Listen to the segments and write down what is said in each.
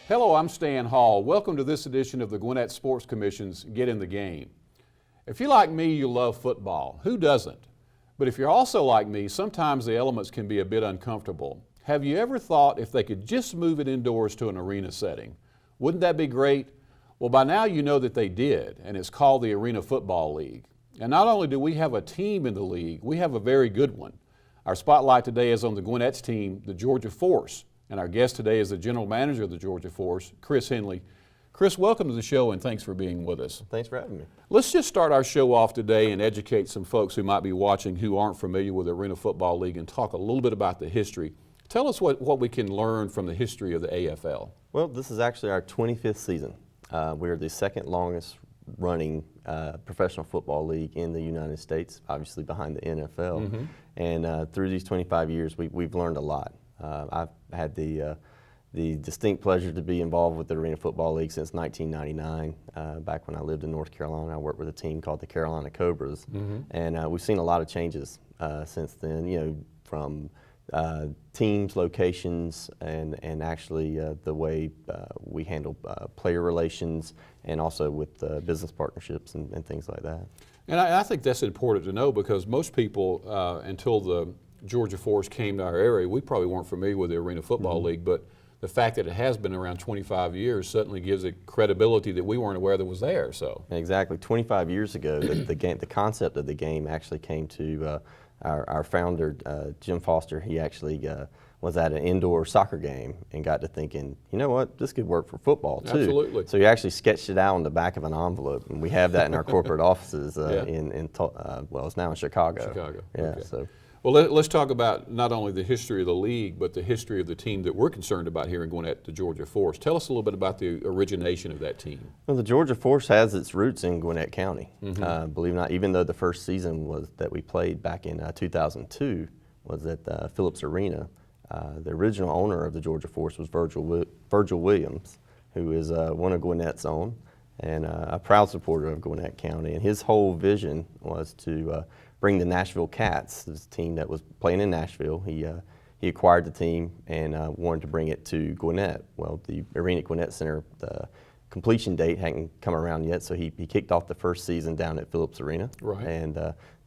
Hello, I'm Stan Hall. Welcome to this edition of the Gwinnett Sports Commission's Get in the Game. If you're like me, you love football. Who doesn't? But if you're also like me, sometimes the elements can be a bit uncomfortable. Have you ever thought if they could just move it indoors to an arena setting? Wouldn't that be great? Well, by now you know that they did, and it's called the Arena Football League. And not only do we have a team in the league, we have a very good one. Our spotlight today is on the Gwinnett's team, the Georgia Force. And our guest today is the general manager of the Georgia Force, Chris Henley. Chris, welcome to the show and thanks for being with us. Thanks for having me. Let's just start our show off today and educate some folks who might be watching who aren't familiar with the Arena Football League and talk a little bit about the history. Tell us what we can learn from the history of the AFL. Well, this is actually our 25th season. We're the second longest running professional football league in the United States, obviously behind the NFL. Mm-hmm. And through these 25 years, we've learned a lot. I've had the distinct pleasure to be involved with the Arena Football League since 1999. Back when I lived in North Carolina, I worked with a team called the Carolina Cobras. Mm-hmm. And we've seen a lot of changes since then, you know, from teams, locations, and actually the way we handle player relations and also with business partnerships and things like that. And I think that's important to know because most people, until the Georgia Force came to our area, we probably weren't familiar with the Arena Football Mm-hmm. League, but the fact that it has been around 25 years certainly gives it credibility that we weren't aware that was there. So exactly, 25 years ago, the concept of the game actually came to our founder, Jim Foster. He actually was at an indoor soccer game and got to thinking, you know what, this could work for football too. Absolutely. So he actually sketched it out on the back of an envelope, and we have that in our corporate offices well, it's now in Chicago. Chicago. Yeah. Okay. So. Well, let's talk about not only the history of the league, but the history of the team that we're concerned about here in Gwinnett, the Georgia Force. Tell us a little bit about the origination of that team. Well, the Georgia Force has its roots in Gwinnett County. Mm-hmm. Believe it or not, even though the first season that we played back in 2002 was at Phillips Arena, the original owner of the Georgia Force was Virgil Williams, who is one of Gwinnett's own and a proud supporter of Gwinnett County. And his whole vision was to bring the Nashville Cats, this team that was playing in Nashville. He acquired the team and wanted to bring it to Gwinnett. Well, the Arena Gwinnett Center, the completion date hadn't come around yet, so he kicked off the first season down at Phillips Arena. Right. And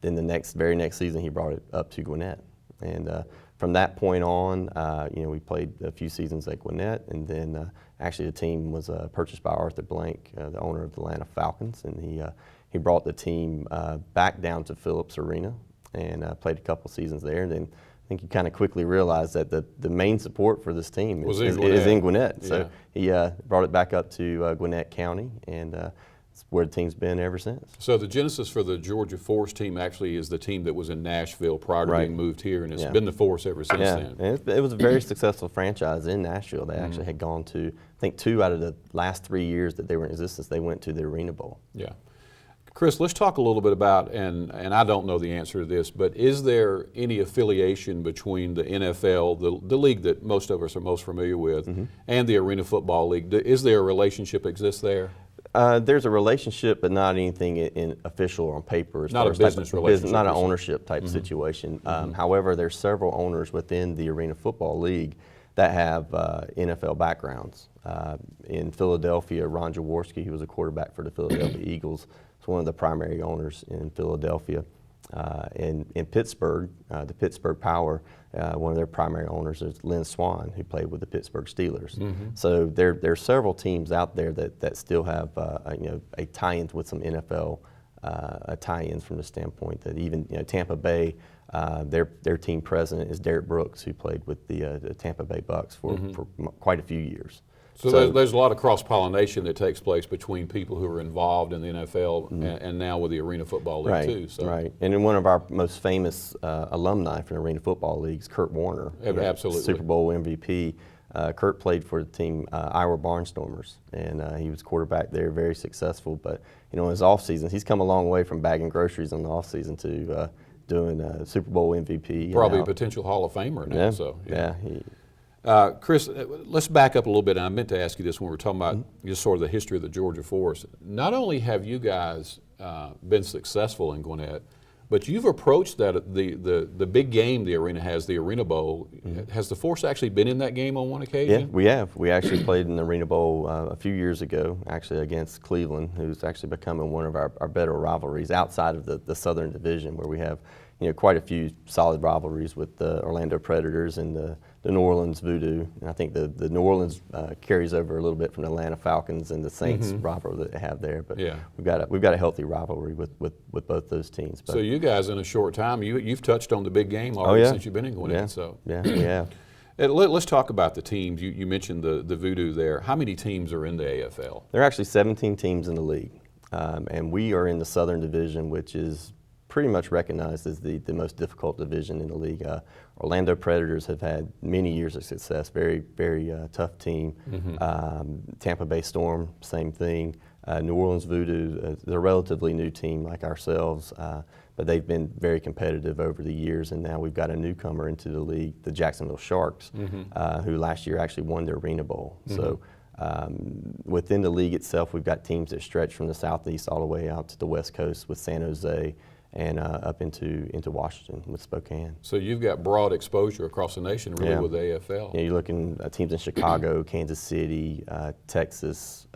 then the very next season he brought it up to Gwinnett. And from that point on, we played a few seasons at Gwinnett, and then actually the team was purchased by Arthur Blank, the owner of the Atlanta Falcons, and he brought the team back down to Phillips Arena and played a couple seasons there. And then I think he kind of quickly realized that the main support for this team is in Gwinnett. Yeah. So he brought it back up to Gwinnett County, and it's where the team's been ever since. So the genesis for the Georgia Force team actually is the team that was in Nashville prior to being moved here, and it's been the Force ever since then. And it was a very successful franchise in Nashville. They actually had gone to, I think, 2 out of the last 3 years that they were in existence, they went to the Arena Bowl. Yeah. Chris, let's talk a little bit about, and I don't know the answer to this, but is there any affiliation between the NFL, the league that most of us are most familiar with, and the Arena Football League? Is there a relationship exists there? There's a relationship, but not anything in official or on paper. Not a business relationship. Not an ownership type situation. However, there's several owners within the Arena Football League that have NFL backgrounds. In Philadelphia, Ron Jaworski, who was a quarterback for the Philadelphia Eagles, is one of the primary owners in Philadelphia. In Pittsburgh, the Pittsburgh Power, one of their primary owners is Lynn Swann, who played with the Pittsburgh Steelers. So there are several teams out there that still have a tie-ins with some NFL tie-ins from the standpoint that even Tampa Bay, their team president is Derek Brooks, who played with the Tampa Bay Bucks for quite a few years. So there's a lot of cross-pollination that takes place between people who are involved in the NFL and now with the Arena Football League too. So. Right, and then one of our most famous alumni from the Arena Football League is Kurt Warner. Absolutely. Super Bowl MVP. Kurt played for the team Iowa Barnstormers, and he was quarterback there, very successful. But in his off season, he's come a long way from bagging groceries in the off season to doing Super Bowl MVP. Probably a potential Hall of Famer now. Yeah. So Chris, let's back up a little bit. And I meant to ask you this when we were talking about just sort of the history of the Georgia Force. Not only have you guys been successful in Gwinnett, But you've approached that the big game the arena has, the Arena Bowl. Has the Force actually been in that game on one occasion? Yeah, we have. We actually played in the Arena Bowl a few years ago, actually against Cleveland, who's actually becoming one of our better rivalries outside of the Southern Division, where we have quite a few solid rivalries with the Orlando Predators and the New Orleans Voodoo. And I think the New Orleans carries over a little bit from the Atlanta Falcons and the Saints rivalry that they have there. But we've got a healthy rivalry with both those teams. But so you guys, in a short time, you've touched on the big game already since you've been in Gwinnett. Yeah, so. yeah, we have. Let's talk about the teams. You mentioned the Voodoo there. How many teams are in the AFL? There are actually 17 teams in the league, and we are in the Southern Division, which is pretty much recognized as the most difficult division in the league. Orlando Predators have had many years of success, very, very tough team. Tampa Bay Storm, same thing. New Orleans Voodoo, they're a relatively new team like ourselves, but they've been very competitive over the years, and now we've got a newcomer into the league, the Jacksonville Sharks, who last year actually won the Arena Bowl. So within the league itself, we've got teams that stretch from the southeast all the way out to the west coast with San Jose, and up into Washington with Spokane. So you've got broad exposure across the nation, really, with the AFL. Yeah, you're looking at teams in Chicago, Kansas City, Texas.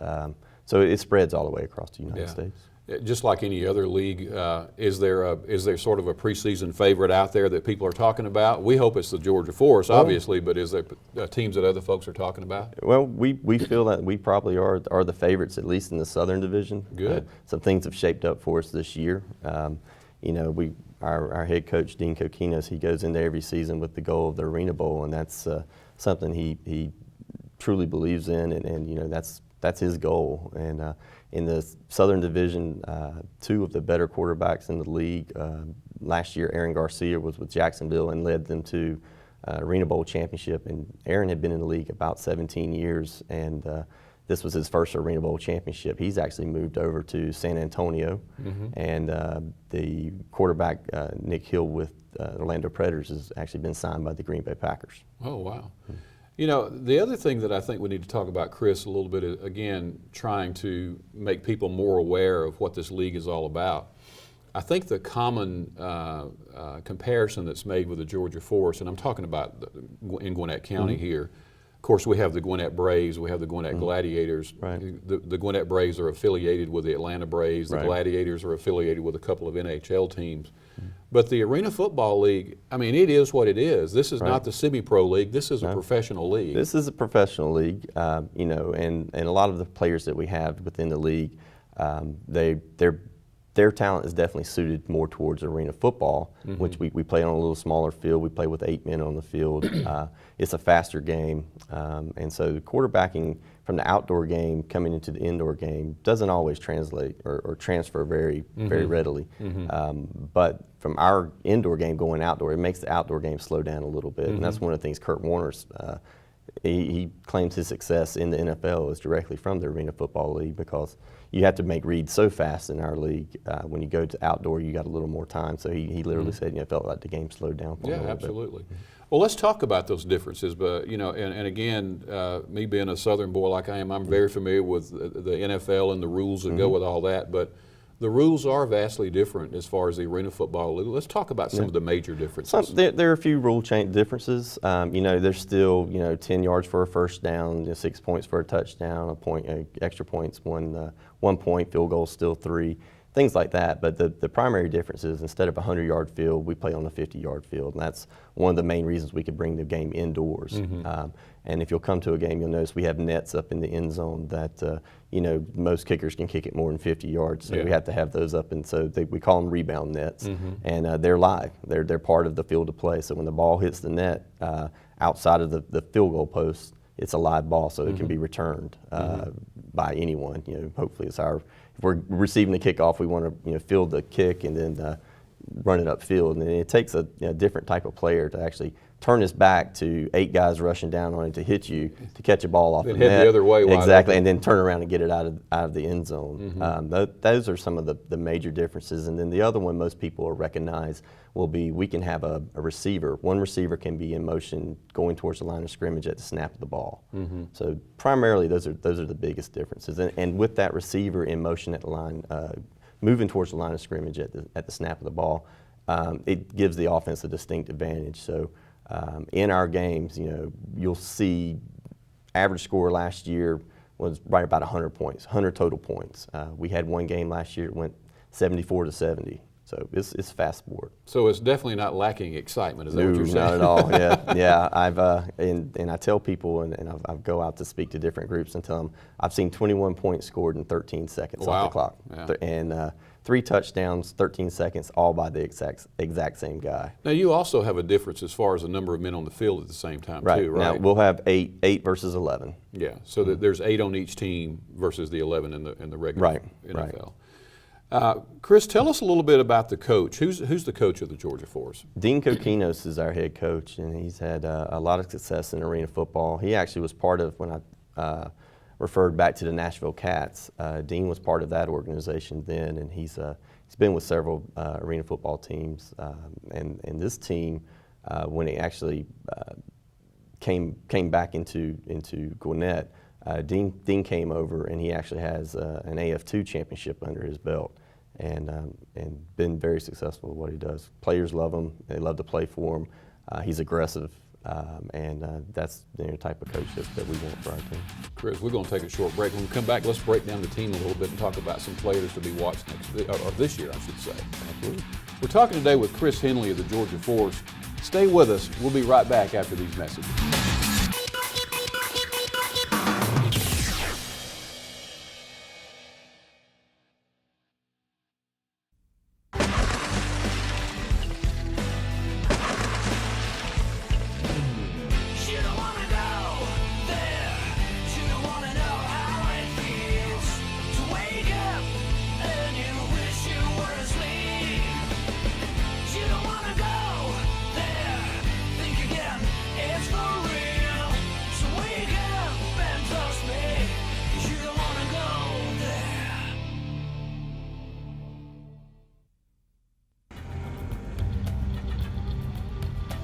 So it spreads all the way across the United States. Just like any other league, is there sort of a preseason favorite out there that people are talking about? We hope it's the Georgia Force, obviously, but is there teams that other folks are talking about? Well, we feel that we probably are the favorites, at least in the Southern Division. Good. Some things have shaped up for us this year. Our head coach, Dean Kokinos, he goes in there every season with the goal of the Arena Bowl, and that's something he truly believes in, and that's his goal. And in the Southern Division, two of the better quarterbacks in the league. Last year, Aaron Garcia was with Jacksonville and led them to Arena Bowl championship. And Aaron had been in the league about 17 years, and this was his first Arena Bowl championship. He's actually moved over to San Antonio, and the quarterback, Nick Hill with Orlando Predators, has actually been signed by the Green Bay Packers. Oh, wow. The other thing that I think we need to talk about, Chris, a little bit is, again, trying to make people more aware of what this league is all about. I think the common comparison that's made with the Georgia Force, and I'm talking about in Gwinnett County here. Of course, we have the Gwinnett Braves, we have the Gwinnett Gladiators. Right. The Gwinnett Braves are affiliated with the Atlanta Braves. The Gladiators are affiliated with a couple of NHL teams. But the Arena Football League, I mean, it is what it is. This is not the semi-pro league. This is a professional league. This is a professional league, and a lot of the players that we have within the league, their talent is definitely suited more towards arena football, which we play on a little smaller field. We play with 8 men on the field. It's a faster game, and so the quarterbacking from the outdoor game coming into the indoor game doesn't always translate or transfer very readily. But from our indoor game going outdoor, it makes the outdoor game slow down a little bit, and that's one of the things Kurt Warner's he claims his success in the NFL is directly from the Arena Football League, because you have to make reads so fast in our league. When you go to outdoor, you got a little more time. So he literally said, it felt like the game slowed down for him a little absolutely. Bit. Well, let's talk about those differences. But and again, me being a Southern boy like I am, I'm very familiar with the NFL and the rules that go with all that. But the rules are vastly different as far as the Arena Football League. Let's talk about some of the major differences. There are a few rule change differences. There's still 10 yards for a first down, 6 points for a touchdown, a point, extra points, 1 point, field goal still 3, things like that. But the primary difference is, instead of a 100-yard field, we play on a 50-yard field, and that's one of the main reasons we could bring the game indoors. And if you'll come to a game, you'll notice we have nets up in the end zone that most kickers can kick it more than 50 yards, so we have to have those up, and so we call them rebound nets, and they're live. They're part of the field of play. So when the ball hits the net outside of the field goal post, it's a live ball, so it can be returned by anyone. Hopefully it's if we're receiving the kickoff, we want to field the kick and then run it upfield, and it takes a different type of player to actually turn his back to 8 guys rushing down on it to hit you, to catch a ball off the net. Head the other way. Exactly, and then turn around and get it out of the end zone. Those are some of the major differences. And then the other one most people will recognize will be, we can have a receiver. One receiver can be in motion going towards the line of scrimmage at the snap of the ball. So primarily those are the biggest differences. And with that receiver in motion at the line, moving towards the line of scrimmage at the snap of the ball, it gives the offense a distinct advantage. So in our games, you'll see average score last year was right about 100 points, 100 total points. We had one game last year that went 74-70. So it's fast sport. So it's definitely not lacking excitement, is that what you're saying? Not at all. Yeah. I've and I tell people, and I go out to speak to different groups and tell them I've seen 21 points scored in 13 seconds off the clock, and 3 touchdowns, 13 seconds, all by the exact same guy. Now you also have a difference as far as the number of men on the field at the same time, too, right? Now we'll have eight versus 11. Yeah. So there's 8 on each team versus the 11 in the regular NFL. Right. Chris, tell us a little bit about the coach. Who's the coach of the Georgia Force? Dean Kokinos is our head coach, and he's had a lot of success in arena football. He actually was part of, when I referred back to the Nashville Cats, Dean was part of that organization then, and he's been with several arena football teams. And this team, when it actually came back into Gwinnett, Dean came over, and he actually has an AF2 championship under his belt, and been very successful at what he does. Players love him; they love to play for him. He's aggressive, and that's the type of coach that we want for our team. Chris, we're going to take a short break. When we come back, let's break down the team a little bit and talk about some players to be watched this year, I should say. Absolutely. We're talking today with Chris Henley of the Georgia Force. Stay with us. We'll be right back after these messages.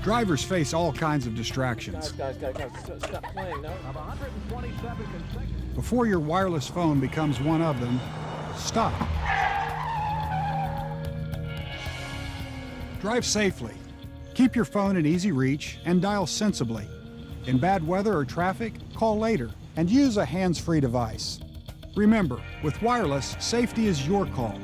Drivers face all kinds of distractions. Guys, stop playing. No. Of 127 consecutive. Before your wireless phone becomes one of them, stop. Drive safely. Keep your phone in easy reach and dial sensibly. In bad weather or traffic, call later and use a hands-free device. Remember, with wireless, safety is your call.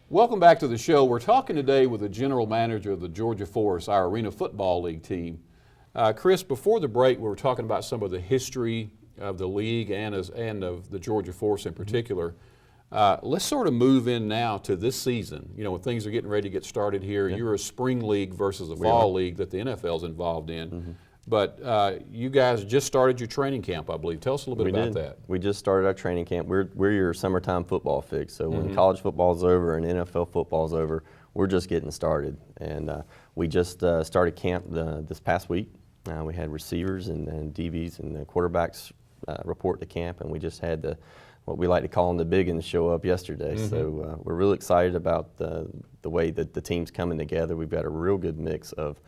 Welcome back to the show. We're talking today with the general manager of the Georgia Force, our Arena Football League team. Chris, before the break, we were talking about some of the history of the league and of the Georgia Force in particular. Let's sort of move in now to this season. You know, when things are getting ready to get started here, you're a spring league versus a fall league that the NFL's involved in. But you guys just started your training camp, I believe. Tell us a little bit about that. We just started our training camp. We're your summertime football fix. So when college football's over and NFL football's over, we're just getting started. And we just started camp this past week. We had receivers and DBs and the quarterbacks report to camp, and we just had what we like to call them the big ones show up yesterday. So we're really excited about the way that the team's coming together. We've got a real good mix of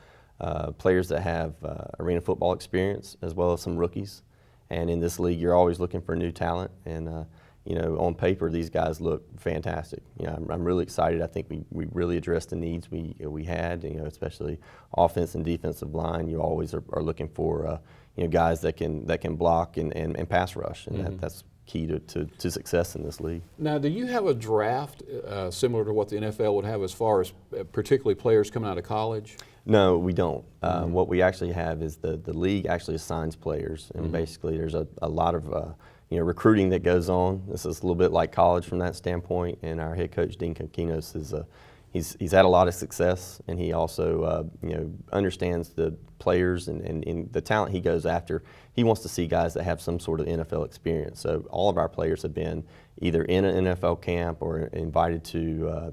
players that have arena football experience as well as some rookies. And in this league, you're always looking for new talent. And you know, on paper, these guys look fantastic. You know, I'm really excited. I think we really addressed the needs we had. You know, especially offense and defensive line. You always are looking for you know, guys that can block and pass rush, and that's key to success in this league. Now, do you have a draft similar to what the NFL would have as far as particularly players coming out of college? No, we don't. What we actually have is the league actually assigns players, and basically there's a lot of you know, recruiting that goes on. This is a little bit like college from that standpoint, and our head coach Dean Kokinos is he's had a lot of success, and he also you know, understands the players and the talent he goes after. He wants to see guys that have some sort of NFL experience. So all of our players have been either in an NFL camp or invited to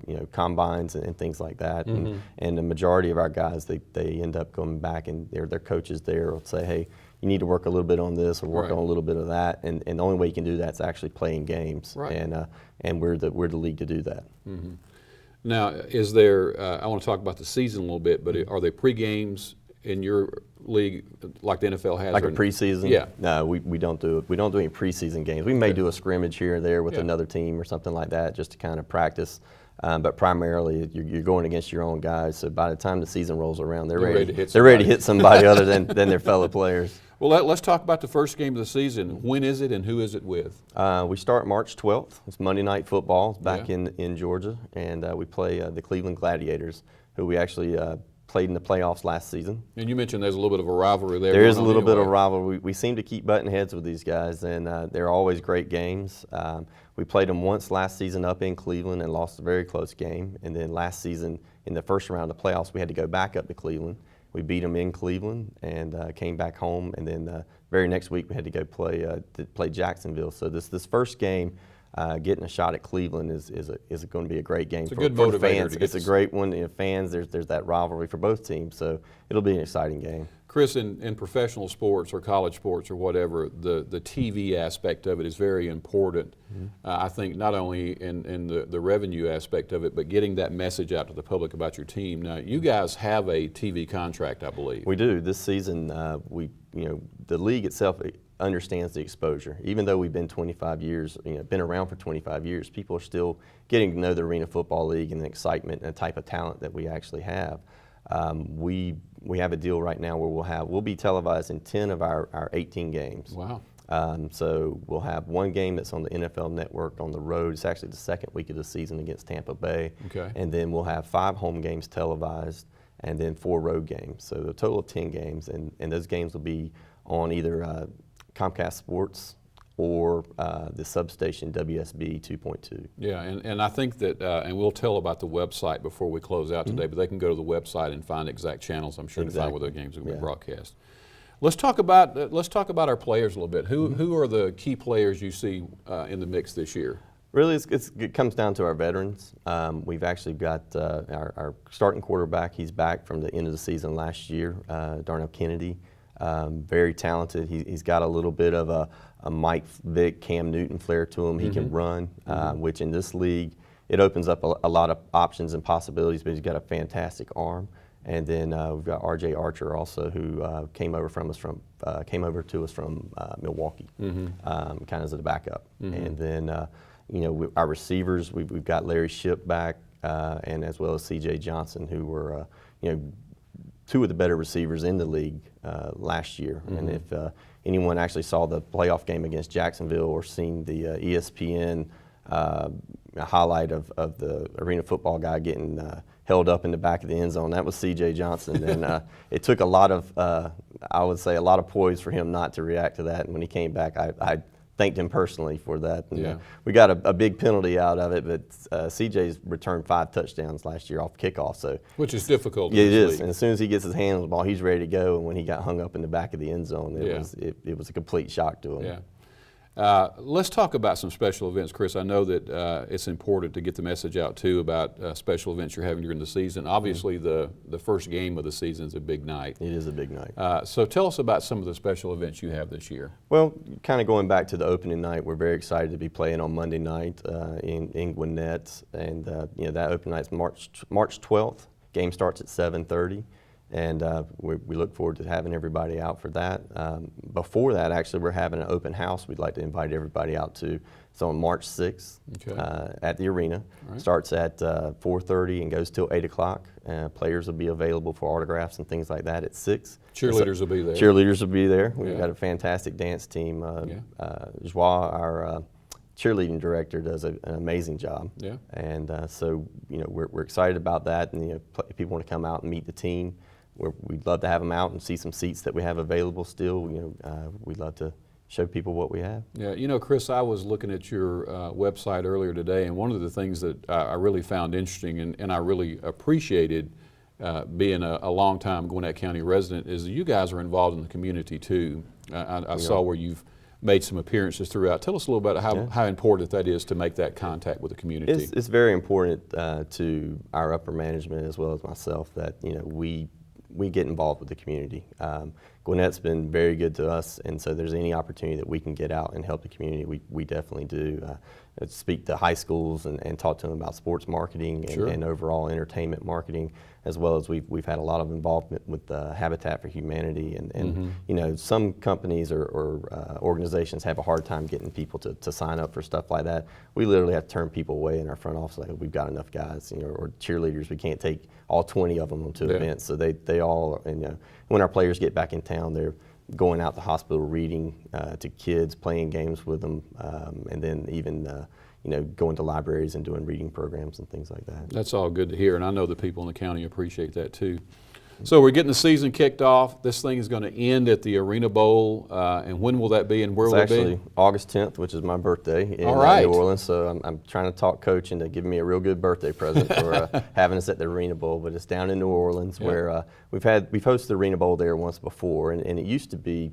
you know, combines and things like that. And the majority of our guys, they end up going back, and their coaches there will say, hey, you need to work a little bit on this or work on a little bit of that. And the only way you can do that is actually playing games. And we're the league to do that. Now, is there, I want to talk about the season a little bit, but are there pre-games in your league like the NFL has? Like a preseason? Yeah. No, we don't do it. We don't do any preseason games. We may do a scrimmage here or there with Yeah. another team or something like that, just to kind of practice. But primarily, you're going against your own guys. So by the time the season rolls around, they're ready to hit somebody other than their fellow players. Well, let's talk about the first game of the season. When is it, and who is it with? We start March 12th. It's Monday Night Football. It's back Yeah. in Georgia, and we play the Cleveland Gladiators, who we actually played in the playoffs last season. And you mentioned there's a little bit of a rivalry there. There is a going on little bit of anyway. rivalry. We seem to keep butting heads with these guys, and they're always great games. We played them once last season up in Cleveland and lost a very close game. And then last season, in the first round of the playoffs, we had to go back up to Cleveland. We beat them in Cleveland and came back home. And then very next week, we had to go play Jacksonville. So this first game, getting a shot at Cleveland is going to be a great game It's a for good the motivator fans. to get It's a great one. You know, fans, there's that rivalry for both teams, so it'll be an exciting game. Chris, in professional sports or college sports or whatever, the TV aspect of it is very important. I think not only in the revenue aspect of it, but getting that message out to the public about your team. Now, you guys have a TV contract, I believe. We do. This season, the league itself understands the exposure. Even though we've been 25 years, been around for 25 years, people are still getting to know the Arena Football League and the excitement and the type of talent that we actually have. We have a deal right now where we'll be televised in 10 of our 18 games. Wow. So we'll have one game that's on the NFL Network on the road. It's actually the second week of the season against Tampa Bay. Okay. And then we'll have 5 home games televised and then 4 road games. So a total of 10 games, and those games will be on either Comcast Sports or the substation WSB 2.2. Yeah, and I think that, and we'll tell about the website before we close out today, but they can go to the website and find exact channels, I'm sure, to find where the games will be broadcast. Let's talk about our players a little bit. Who are the key players you see in the mix this year? Really, it comes down to our veterans. We've actually got our starting quarterback. He's back from the end of the season last year, Darnell Kennedy. Very talented. He's got a little bit of a Mike Vick, Cam Newton flair to him. He can run, which in this league, it opens up a lot of options and possibilities, but he's got a fantastic arm. And then we've got R.J. Archer also, who came over to us from Milwaukee, kind of as a backup. And then our receivers, we've got Larry Shipp back, and as well as C.J. Johnson, who were 2 of the better receivers in the league last year. And if anyone actually saw the playoff game against Jacksonville or seen the ESPN highlight of the Arena Football guy getting held up in the back of the end zone, that was C.J. Johnson. And it took a lot of, I would say, a lot of poise for him not to react to that. And when he came back, I thanked him personally for that. And, we got a big penalty out of it, but CJ's returned 5 touchdowns last year off kickoff. So Which is difficult. Yeah, it is. League. And as soon as he gets his hands on the ball, he's ready to go. And when he got hung up in the back of the end zone, it was a complete shock to him. Yeah. Let's talk about some special events, Chris. I know that it's important to get the message out too about special events you're having during the season. Obviously, the first game of the season is a big night. It is a big night. So tell us about some of the special events you have this year. Well, kind of going back to the opening night, we're very excited to be playing on Monday night in Gwinnett, and that opening night's March 12th. Game starts at 7:30. And we look forward to having everybody out for that. Before that, actually, we're having an open house we'd like to invite everybody out to. It's on March 6th at the arena. Right. Starts at 4:30 and goes till 8 o'clock. Players will be available for autographs and things like that at 6. Cheerleaders will be there. Cheerleaders will be there. We've got a fantastic dance team. Joie, our cheerleading director, does an amazing job. Yeah. And so we're excited about that. And if people want to come out and meet the team, we'd love to have them out and see some seats that we have available still. We'd love to show people what we have. Yeah, Chris, I was looking at your website earlier today, and one of the things that I really found interesting and I really appreciated being a longtime Gwinnett County resident is that you guys are involved in the community too. I saw where you've made some appearances throughout. Tell us a little bit how important that is to make that contact with the community. It's very important to our upper management as well as myself that we get involved with the community. Gwinnett's been very good to us, and so there's any opportunity that we can get out and help the community, we definitely do. speak to high schools and talk to them about sports marketing and, Sure. and overall entertainment marketing, as well as we've had a lot of involvement with Habitat for Humanity, and you know, some companies or organizations have a hard time getting people to sign up for stuff like that. We literally have to turn people away in our front office, like, we've got enough guys, you know, or cheerleaders, we can't take all 20 of them to events, so they all, and you know, when our players get back in town, they're going out to hospital, reading to kids, playing games with them, and then even you know, going to libraries and doing reading programs and things like that. That's all good to hear, and I know the people in the county appreciate that too. So we're getting the season kicked off. This thing is going to end at the Arena Bowl, and when will that be, and where will it be? It's actually August 10th, which is my birthday in All right. New Orleans, so I'm trying to talk Coach into giving me a real good birthday present for having us at the Arena Bowl, but it's down in New Orleans where we've hosted the Arena Bowl there once before, and it used to be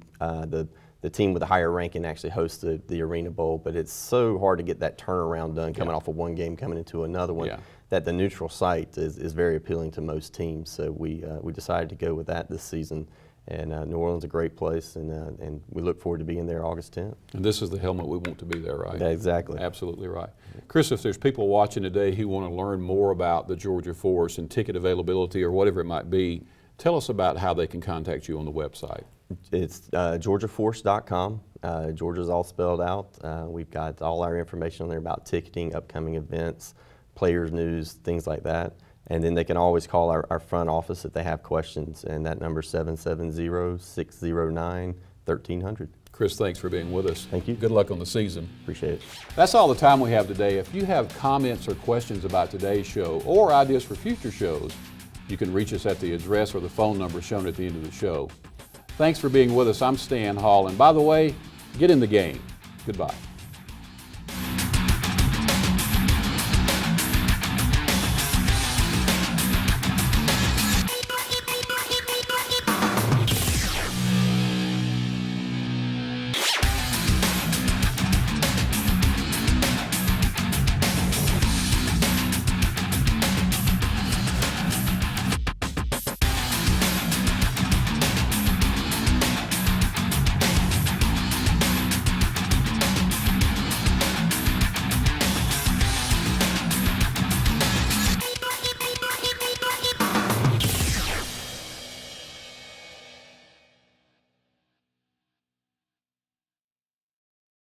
the team with the higher ranking actually hosts the Arena Bowl, but it's so hard to get that turnaround done coming off of one game coming into another one that the neutral site is very appealing to most teams. So we decided to go with that this season, and New Orleans is a great place, and we look forward to being there August 10th. And this is the helmet we want to be there, right? Yeah, exactly. Absolutely right. Chris, if there's people watching today who want to learn more about the Georgia Force and ticket availability or whatever it might be, tell us about how they can contact you on the website. It's georgiaforce.com. Georgia's all spelled out. We've got all our information on there about ticketing, upcoming events, players news, things like that. And then they can always call our front office if they have questions, and that number is 770-609-1300. Chris, thanks for being with us. Thank you. Good luck on the season. Appreciate it. That's all the time we have today. If you have comments or questions about today's show or ideas for future shows, you can reach us at the address or the phone number shown at the end of the show. Thanks for being with us. I'm Stan Hall, and by the way, get in the game. Goodbye.